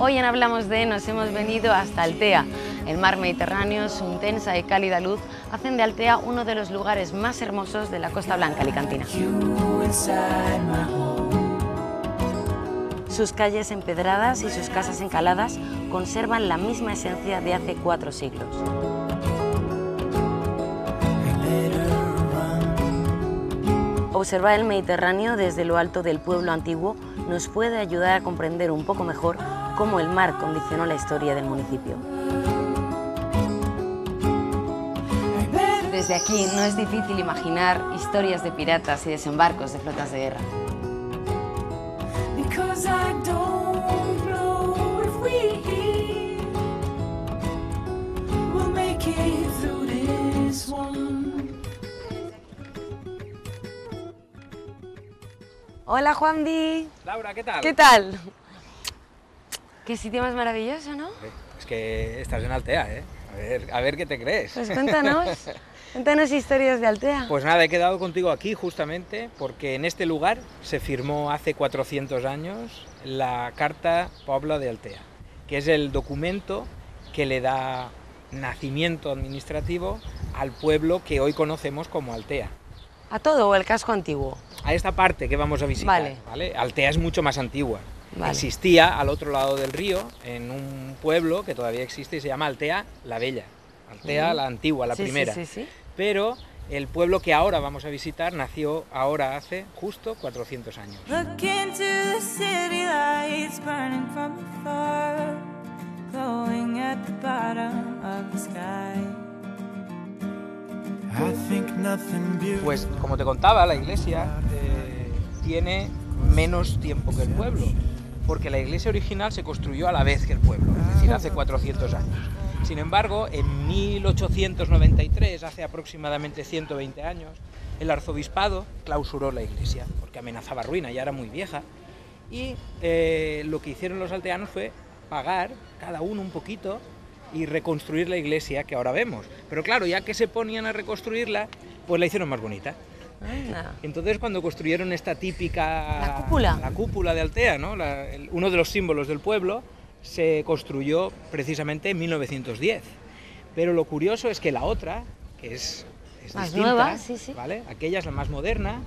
Hoy en Hablamos de nos hemos venido hasta Altea. El mar Mediterráneo, su intensa y cálida luz hacen de Altea uno de los lugares más hermosos de la Costa Blanca alicantina. Sus calles empedradas y sus casas encaladas conservan la misma esencia de hace 4 siglos. Observar el Mediterráneo desde lo alto del pueblo antiguo nos puede ayudar a comprender un poco mejor cómo el mar condicionó la historia del municipio. Desde aquí no es difícil imaginar historias de piratas y desembarcos de flotas de guerra. Hola, Juandi. Laura, ¿qué tal? ¿Qué tal? Qué sitio más maravilloso, ¿no? Es que estás en Altea, ¿eh? A ver qué te crees. Pues cuéntanos historias de Altea. Pues nada, he quedado contigo aquí justamente porque en este lugar se firmó hace 400 años la Carta Pobla de Altea, que es el documento que le da nacimiento administrativo al pueblo que hoy conocemos como Altea. ¿A todo o el casco antiguo? A esta parte que vamos a visitar, ¿vale? Altea es mucho más antigua. Vale. Existía al otro lado del río, en un pueblo que todavía existe y se llama Altea la Bella. Altea la antigua, la primera. Sí. Pero el pueblo que ahora vamos a visitar nació ahora hace justo 400 años. Pues como te contaba, la iglesia tiene menos tiempo que el pueblo, porque la iglesia original se construyó a la vez que el pueblo, es decir, hace 400 años. Sin embargo, en 1893, hace aproximadamente 120 años, el arzobispado clausuró la iglesia, porque amenazaba ruina, ya era muy vieja, y lo que hicieron los alteanos fue pagar cada uno un poquito y reconstruir la iglesia que ahora vemos. Pero claro, ya que se ponían a reconstruirla, pues la hicieron más bonita. Entonces, cuando construyeron esta típica... La cúpula de Altea, ¿no? Uno de los símbolos del pueblo, se construyó precisamente en 1910. Pero lo curioso es que la otra, que es más distinta, nueva, ¿vale? Aquella es la más moderna,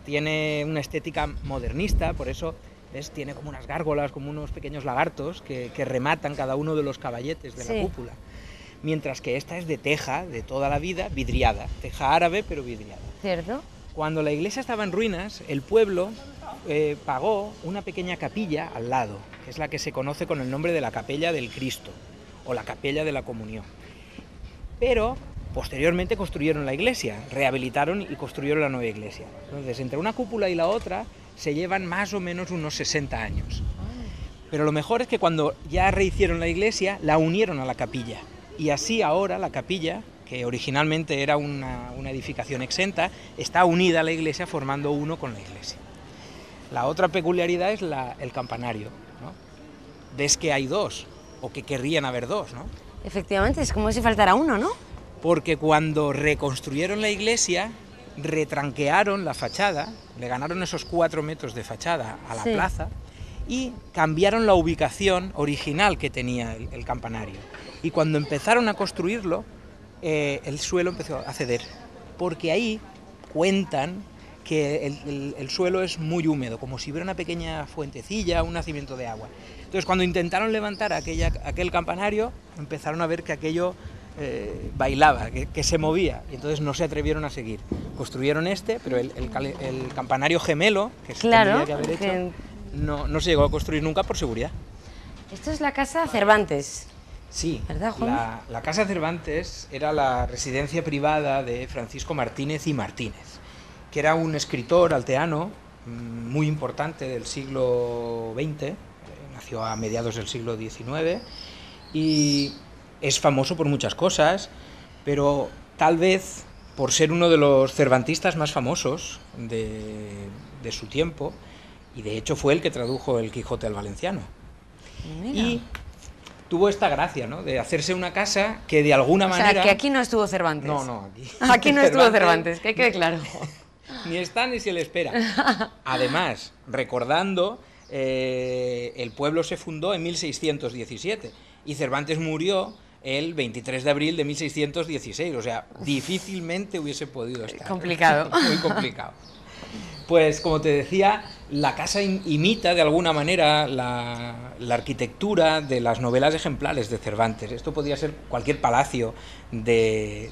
tiene una estética modernista, por eso, ¿ves? Tiene como unas gárgolas, como unos pequeños lagartos que rematan cada uno de los caballetes de la cúpula. Mientras que esta es de teja, de toda la vida, vidriada. Teja árabe, pero vidriada. ¿Cierto? Cuando la iglesia estaba en ruinas, el pueblo pagó una pequeña capilla al lado, que es la que se conoce con el nombre de la Capella del Cristo, o la Capella de la Comunión. Pero, posteriormente construyeron la iglesia, rehabilitaron y construyeron la nueva iglesia. Entonces, entre una cúpula y la otra, se llevan más o menos unos 60 años. Pero lo mejor es que cuando ya rehicieron la iglesia, la unieron a la capilla. Y así ahora la capilla, que originalmente era una edificación exenta, está unida a la iglesia formando uno con la iglesia. La otra peculiaridad es el campanario, ¿no? Ves que hay dos, o que querrían haber dos, ¿no? Efectivamente, es como si faltara uno, ¿no? Porque cuando reconstruyeron la iglesia, retranquearon la fachada, le ganaron esos 4 metros de fachada a la plaza, y cambiaron la ubicación original que tenía el campanario. Y cuando empezaron a construirlo, el suelo empezó a ceder, porque ahí cuentan que el suelo es muy húmedo, como si hubiera una pequeña fuentecilla, un nacimiento de agua. Entonces, cuando intentaron levantar aquel campanario, empezaron a ver que aquello bailaba, que se movía, y entonces no se atrevieron a seguir. Construyeron pero el campanario gemelo, que se tendría que haber hecho, no se llegó a construir nunca por seguridad. Esto es la casa Cervantes. Sí, ¿verdad, Juan? La Casa Cervantes era la residencia privada de Francisco Martínez y Martínez, que era un escritor alteano muy importante del siglo XX, nació a mediados del siglo XIX, y es famoso por muchas cosas, pero tal vez por ser uno de los cervantistas más famosos de su tiempo, y de hecho fue el que tradujo el Quijote al valenciano. Mira. Y tuvo esta gracia, ¿no?, de hacerse una casa que de alguna manera... O sea, que aquí no estuvo Cervantes. No, aquí no estuvo Cervantes, que quede claro. Ni está ni se le espera. Además, recordando el pueblo se fundó en 1617 y Cervantes murió el 23 de abril de 1616, o sea, difícilmente hubiese podido estar. Complicado. Muy complicado. Pues, como te decía, la casa imita de alguna manera la arquitectura de las novelas ejemplares de Cervantes. Esto podría ser cualquier palacio de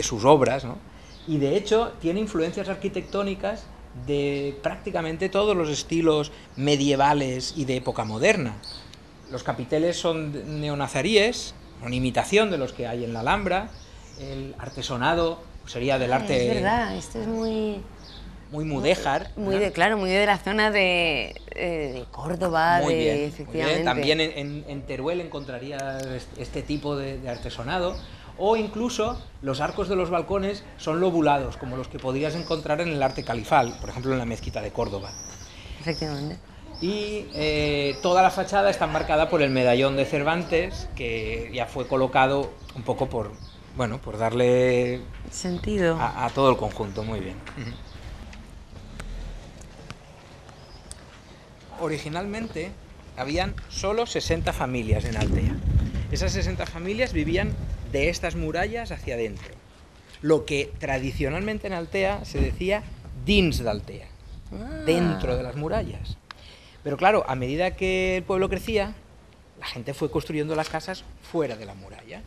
sus obras, ¿no? Y de hecho tiene influencias arquitectónicas de prácticamente todos los estilos medievales y de época moderna. Los capiteles son neonazaríes, una imitación de los que hay en la Alhambra. El artesonado sería del arte... Es verdad, esto es muy mudéjar. Muy de, claro, muy de la zona de Córdoba, muy bien, efectivamente. Muy bien. También en Teruel encontrarías este tipo de artesonado. O incluso los arcos de los balcones son lobulados, como los que podrías encontrar en el arte califal, por ejemplo en la mezquita de Córdoba. Efectivamente. Y toda la fachada está marcada por el medallón de Cervantes, que ya fue colocado un poco por darle sentido a todo el conjunto. Muy bien. Originalmente habían solo 60 familias en Altea. Esas 60 familias vivían de estas murallas hacia adentro, lo que tradicionalmente en Altea se decía dins d'Altea, dentro de las murallas. Pero claro, a medida que el pueblo crecía, la gente fue construyendo las casas fuera de la muralla.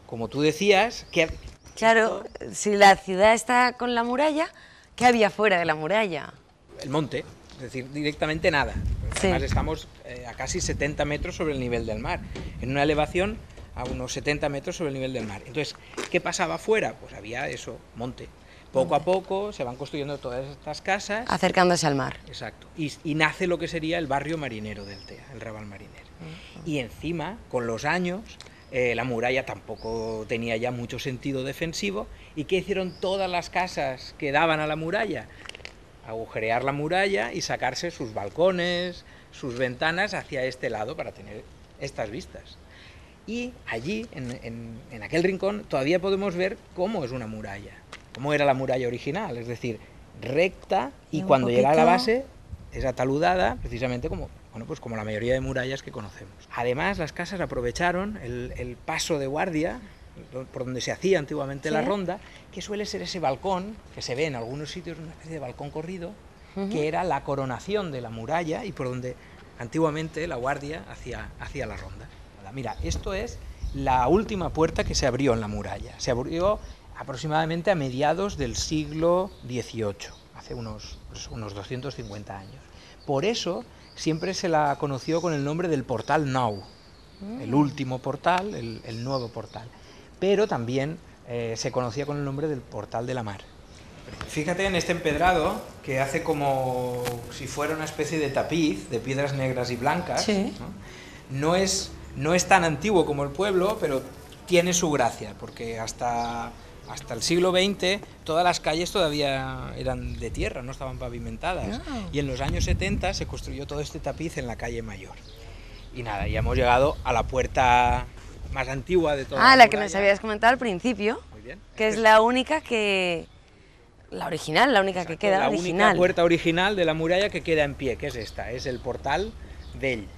Como tú decías, que... Claro, si la ciudad está con la muralla, ¿qué había fuera de la muralla? El monte, es decir, directamente nada. Además estamos a casi 70 metros sobre el nivel del mar, en una elevación a unos 70 metros sobre el nivel del mar. Entonces, ¿qué pasaba afuera? Pues había eso, monte. Poco a poco se van construyendo todas estas casas. Acercándose al mar. Exacto. Y nace lo que sería el barrio marinero de Altea, el Raval Mariner. Y encima, con los años, la muralla tampoco tenía ya mucho sentido defensivo. ¿Y qué hicieron todas las casas que daban a la muralla? Agujerear la muralla y sacarse sus balcones, sus ventanas hacia este lado para tener estas vistas. Y allí, en aquel rincón, todavía podemos ver cómo es una muralla, cómo era la muralla original, es decir, recta y cuando llega a la base es ataludada, precisamente como la mayoría de murallas que conocemos. Además, las casas aprovecharon el paso de guardia, por donde se hacía antiguamente la ronda, que suele ser ese balcón, que se ve en algunos sitios, una especie de balcón corrido, que era la coronación de la muralla y por donde antiguamente la guardia hacía la ronda. Mira, esto es la última puerta que se abrió en la muralla. Se abrió aproximadamente a mediados del siglo XVIII, hace unos 250 años. Por eso siempre se la conoció con el nombre del Portal Nou, el último portal, el nuevo portal. Pero también se conocía con el nombre del Portal de la Mar. Fíjate en este empedrado, que hace como si fuera una especie de tapiz de piedras negras y blancas. Sí. No es tan antiguo como el pueblo, pero tiene su gracia, porque hasta el siglo XX todas las calles todavía eran de tierra, no estaban pavimentadas. Y en los años 70 se construyó todo este tapiz en la calle Mayor. Y nada, ya hemos llegado a la puerta más antigua de toda la que nos habías comentado al principio. Muy bien. Que es la única que... La original, la única que queda original. La única puerta original de la muralla que queda en pie, que es esta, es el Portal Vell,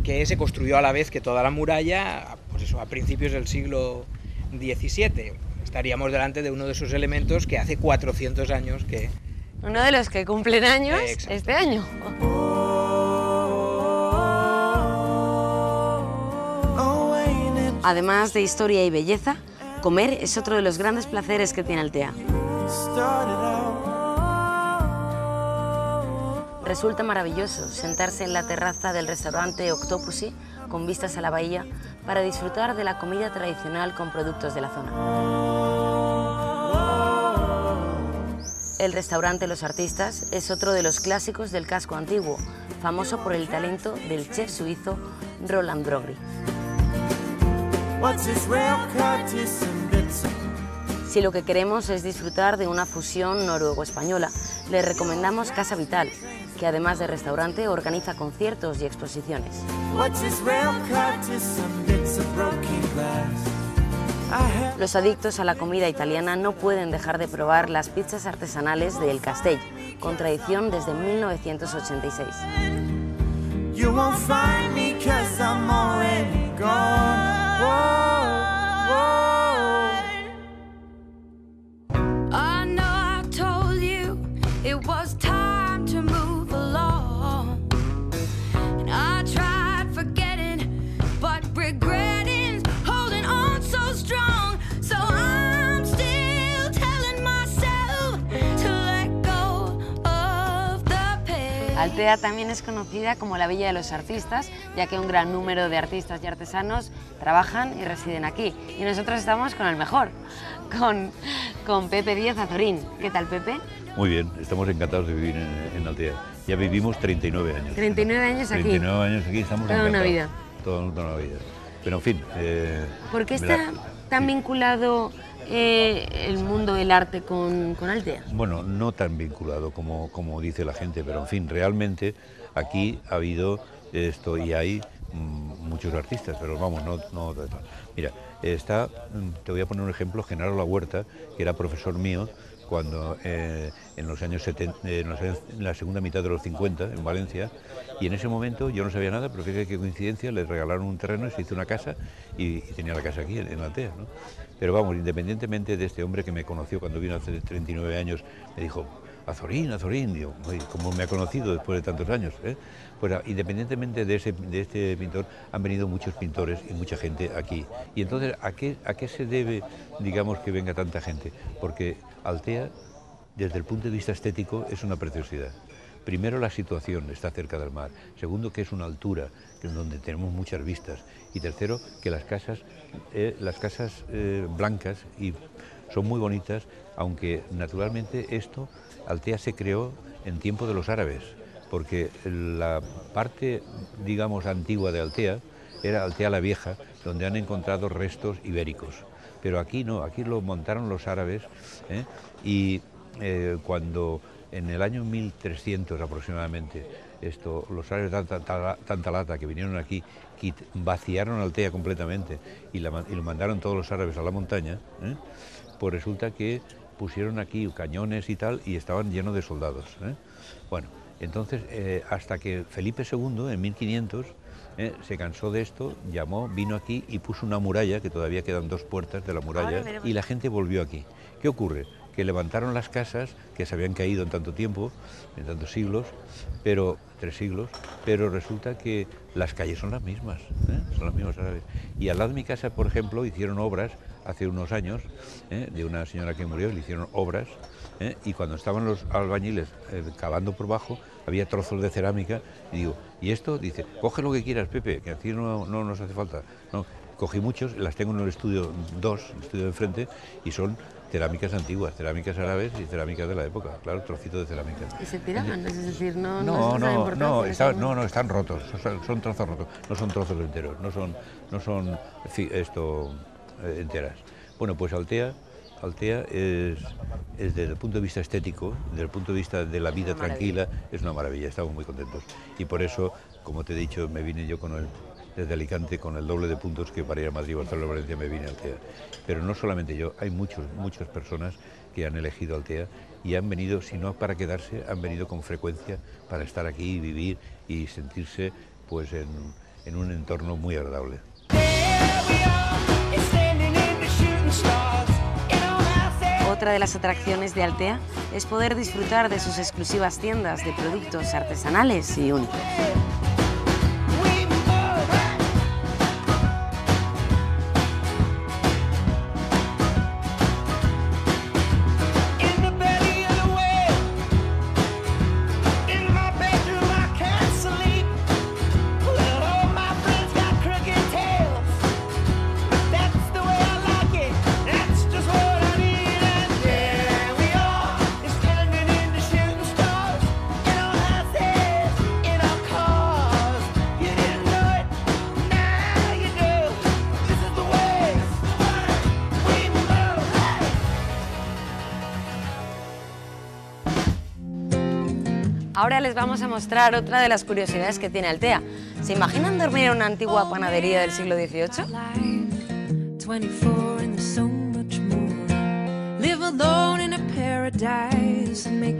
que se construyó a la vez que toda la muralla, pues eso, a principios del siglo XVII. Estaríamos delante de uno de esos elementos que hace 400 años que... Uno de los que cumplen años este año. Además de historia y belleza, comer es otro de los grandes placeres que tiene Altea. Resulta maravilloso sentarse en la terraza del restaurante Octopussy con vistas a la bahía para disfrutar de la comida tradicional con productos de la zona. El restaurante Los Artistas es otro de los clásicos del casco antiguo, famoso por el talento del chef suizo Roland Brogry. Si lo que queremos es disfrutar de una fusión noruego-española, les recomendamos Casa Vital, que además de restaurante organiza conciertos y exposiciones. Los adictos a la comida italiana no pueden dejar de probar las pizzas artesanales de El Castell, con tradición desde 1986. You won't find me 'cause I'm already gone. Whoa, whoa. I know I told you it was time to move along, and I tried forgetting, but regretting holding on so strong. So I'm still telling myself to let go of the past. Altea también es conocida como la Villa de los Artistas, ya que un gran número de artistas y artesanos trabajan y residen aquí. Y nosotros estamos con el mejor, con Pepe Díaz Azorín. ¿Qué tal, Pepe? Muy bien, estamos encantados de vivir en Altea. Ya vivimos 39 años. 39 años aquí. 39 años aquí, estamos Toda encantados. una vida. Toda una vida. Pero en fin... ¿Por qué está tan vinculado el mundo del arte con Altea? Bueno, no tan vinculado como dice la gente, pero en fin, realmente aquí ha habido esto y hay muchos artistas, pero vamos, no. Mira, te voy a poner un ejemplo, Genaro La Huerta, que era profesor mío cuando en los años 70, en la segunda mitad de los 50, en Valencia, y en ese momento yo no sabía nada, pero fíjate qué coincidencia, le regalaron un terreno y se hizo una casa, y tenía la casa aquí, en Altea, ¿no? Pero vamos, independientemente de este hombre que me conoció cuando vino hace 39 años, me dijo, Azorín, digo, ¿cómo me ha conocido después de tantos años? Pues independientemente de este pintor, han venido muchos pintores y mucha gente aquí. Y entonces, ¿a qué se debe, digamos, que venga tanta gente? Porque Altea, desde el punto de vista estético, es una preciosidad. Primero, la situación, está cerca del mar. Segundo, que es una altura en donde tenemos muchas vistas. Y tercero, que las casas blancas y son muy bonitas, aunque naturalmente Altea se creó en tiempo de los árabes, porque la parte, digamos, antigua de Altea era Altea la Vieja, donde han encontrado restos ibéricos. Pero aquí no, aquí lo montaron los árabes, y cuando en el año 1300 aproximadamente, los árabes de tanta lata que vinieron aquí, vaciaron Altea completamente y lo mandaron todos los árabes a la montaña, pues resulta que pusieron aquí cañones y tal, y estaban llenos de soldados. Bueno, entonces, hasta que Felipe II, en 1500, se cansó de esto, vino aquí y puso una muralla, que todavía quedan 2 puertas de la muralla, y la gente volvió aquí. ¿Qué ocurre? Que levantaron las casas, que se habían caído en tanto tiempo, en tantos siglos, 3 siglos, pero resulta que las calles son las mismas, árabes. Y al lado de mi casa, por ejemplo, hicieron obras hace unos años, de una señora que murió, le hicieron obras, y cuando estaban los albañiles cavando por bajo, había trozos de cerámica, y digo, ¿y esto? Dice, coge lo que quieras, Pepe, que aquí no nos hace falta. No, cogí muchos, las tengo en el estudio 2, el estudio de enfrente, y son cerámicas antiguas, cerámicas árabes y cerámicas de la época, claro, trocitos de cerámica. ¿Y se tiraban? Es decir, están rotos, son trozos rotos, no son trozos enteros, no son enteras. Bueno, pues Altea es desde el punto de vista estético, desde el punto de vista de la vida tranquila, es una maravilla, estamos muy contentos. Y por eso, como te he dicho, me vine yo desde Alicante con el doble de puntos que para ir a Madrid, Barcelona, Valencia, me vine a Altea. Pero no solamente yo, hay muchas personas que han elegido Altea y han venido, si no para quedarse, han venido con frecuencia para estar aquí, vivir y sentirse pues en un entorno muy agradable. Otra de las atracciones de Altea es poder disfrutar de sus exclusivas tiendas de productos artesanales y únicos. Ahora les vamos a mostrar otra de las curiosidades que tiene Altea. ¿Se imaginan dormir en una antigua panadería del siglo XVIII?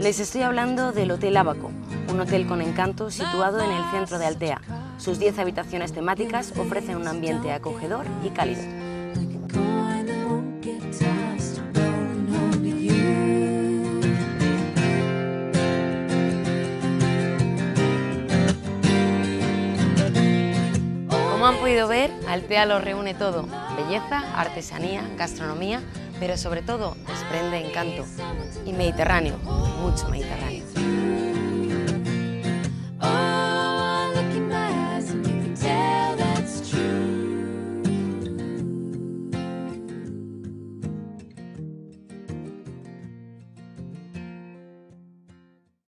Les estoy hablando del Hotel Ábaco, un hotel con encanto situado en el centro de Altea. Sus 10 habitaciones temáticas ofrecen un ambiente acogedor y cálido. Como han podido ver, Altea lo reúne todo: belleza, artesanía, gastronomía, pero sobre todo desprende encanto. Y Mediterráneo, mucho Mediterráneo.